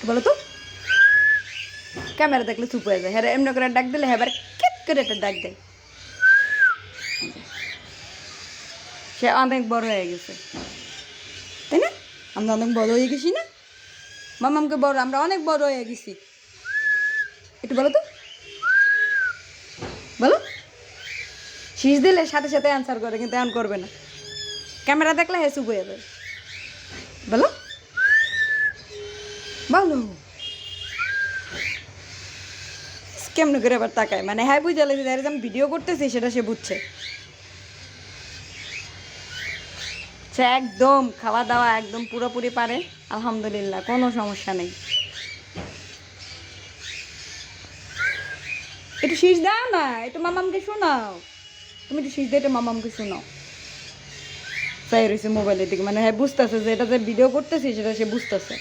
বলো তো, ক্যামেরা দেখলে চুপ হয়ে যায়। হ্যাঁ এমনি করে ডাক দিলে হ্যাঁ কেট করে একটা ডাক দেয়। সে অনেক বড় হয়ে গেছে, তাই না? আমরা অনেক বড় হয়ে গেছি না মামামকে? বড়, আমরা অনেক বড় হয়ে গেছি। একটু বলো তো, বলো। শীষ দিলে সাথে সাথে অ্যান্সার করে, কিন্তু এমন করবে না। ক্যামেরা দেখলে হ্যাঁ চুপ হয়ে যাবে। বলো বলো। কেমন করে আবার তাকায়, মানে হ্যাঁ বুঝে লাগছে যে আমি ভিডিও করতেছি সেটা সে বুঝছে। সে একদম খাওয়া দাওয়া একদম পুরোপুরি পারে, আলহামদুলিল্লাহ, কোনো সমস্যা নেই। একটু শীষ দাও না, একটু মামামকে শোনাও। তুমি একটু শীষ দিয়ে একটু মামামকে শোনাও। চাই রয়েছে মোবাইলের দিকে, মানে হ্যাঁ বুঝতেছে যে এটা যে ভিডিও করতেছি সেটা সে বুঝতেছে।